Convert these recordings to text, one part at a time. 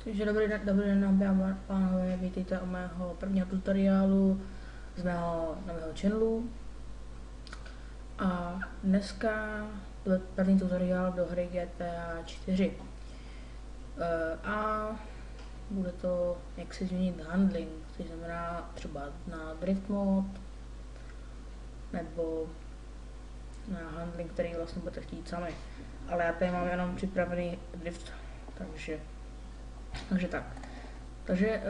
Takže dobrý den, dámy a pánové, vítejte u mého prvního tutoriálu z mého nového channelu. A dneska bude první tutoriál do hry GTA 4. A bude to, jak si změnit handling, což znamená třeba na drift mod, nebo na handling, který vlastně budete chtít sami. Ale já tady mám jenom připravený drift, takže tak. Takže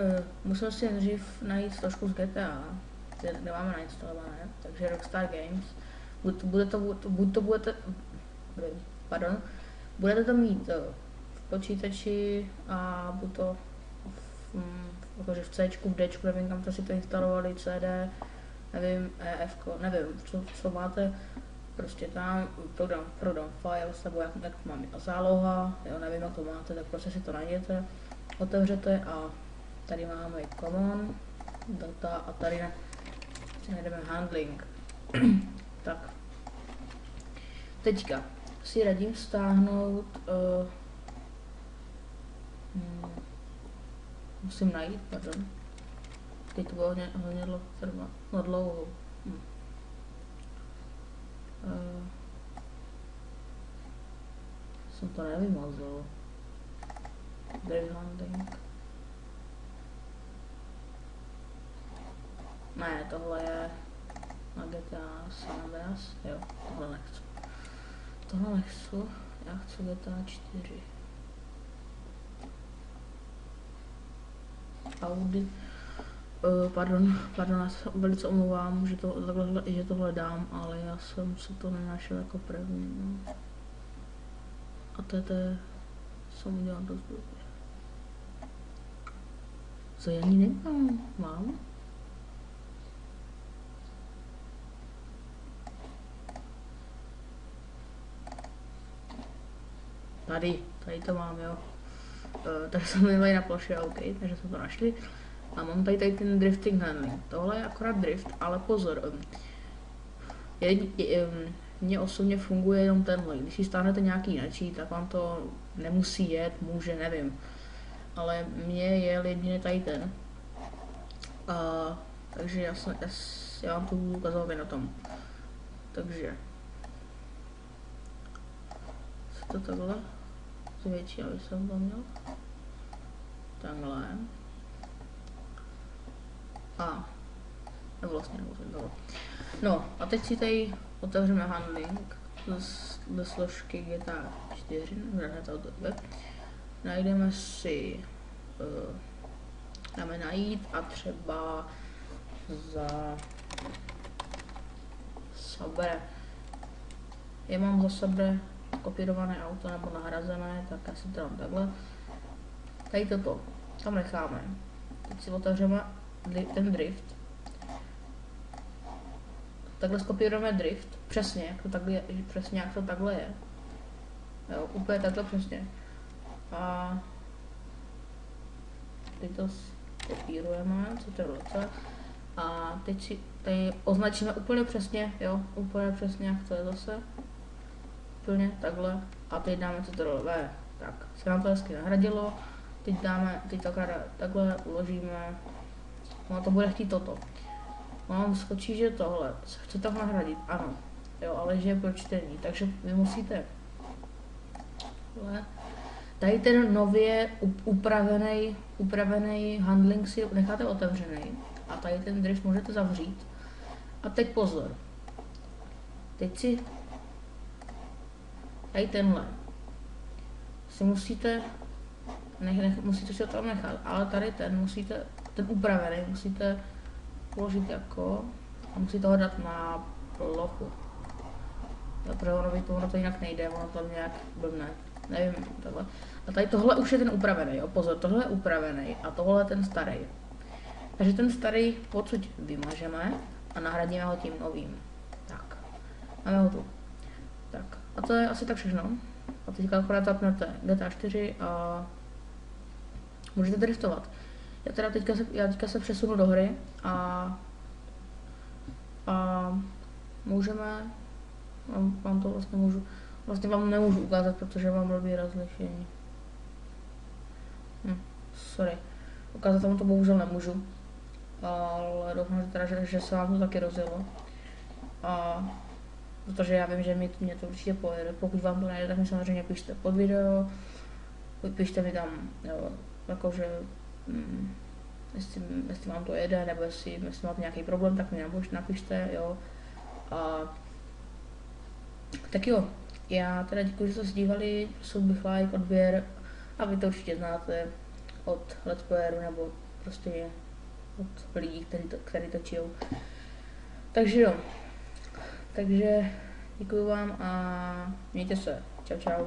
musím si nejdřív najít složku z GTA, kde máme nainstalované, takže Rockstar Games. Budete to mít v počítači a buď to jakože v C, v D, nevím kam to si to instalovali, CD, nevím, EF, nevím, co máte, prostě tam program files, nebo jak mám záloha, jo, nevím jak to máte, tak prostě si to najděte, otevřete a tady máme common, data a tady si najdeme handling. Tak. Teďka si radím stáhnout, musím najít, pardon. Teď to bylo hodně dlouho. Jsem to nevymazal. Drift handling. Ne, tohle je na GTA San Andreas. Jo, tohle nechci. Já chci GTA 4. Audi. Pardon, já se velice omlouvám, že to hledám, ale já jsem se to nenašel jako první. No. A to jsem udělal dost blbě. Co já ani mám? Tady to mám, jo. Takže jsme měli na ploše, OK, takže jsme to našli. A mám tady ten drifting handling. Tohle je akorát drift, ale pozor. Mně osobně funguje jenom tenhle. Když si stáhnete nějaký jiný, tak vám to nemusí jet, může, nevím. Ale mě je jedině tady ten. Takže já vám to budu ukazovat na tom. Takže to takhle zvětší, aby jsem to měl. Takhle. Nebo vlastně nemusím to. No a teď si tady otevřeme handling ze složky GTA 4, najdeme si, dáme najít a třeba za Sabre. Já mám za Sabre kopírované auto nebo nahrazené, tak já si to dám takhle. Tady toto, tam necháme. Teď si otevřeme ten drift. Takhle skopírujeme drift, přesně jak to takhle je. Jo, úplně takhle přesně. A teď to kopírujeme, co to je. A teď si tady označíme úplně přesně, jo, úplně přesně jak to je zase. Úplně takhle. A teď dáme Ctrl V. Tak, se nám to hezky nahradilo. Teď takhle uložíme. No to bude chtít toto. Mám skočí, že tohle. Chce to nahradit, ano. Jo, ale že je pro čtení, takže vy musíte. Tady ten nově upravený handling si necháte otevřený. A tady ten drift můžete zavřít. A teď pozor. Teď si tady tenhle si musíte si ho tam nechat, ale tady ten upravený musíte položit jako a musíte ho dát na plochu. Protože ono to jinak nejde, ono to nějak blbne, nevím, takhle. A tady tohle už je ten upravený, jo, pozor, tohle je upravený a tohle je ten starý. Takže ten starý odsud vymažeme a nahradíme ho tím novým. Tak, máme ho tu. Tak, a to je asi tak všechno. A teďka akorát zapnete GTA 4 a můžete driftovat. Já teďka se přesunu do hry a můžeme, vám to vlastně vám nemůžu ukázat, protože mám blbý rozlišení. sorry, ukázat vám to bohužel nemůžu, ale doufám, že, teda, že se vám to taky rozjelo. A protože já vím, že mě to určitě pojede. Pokud vám to nejde, tak mi samozřejmě pište pod video, pište mi tam, jo, jakože, jestli vám to jede, nebo jestli máte nějaký problém, tak mi napište, jo. A tak jo, já teda děkuji, že jste se dívali, prosil bych like, odběr, a vy to určitě znáte od Let's Playeru nebo prostě od lidí, kteří točí. Takže jo, takže děkuji vám a mějte se, čau čau.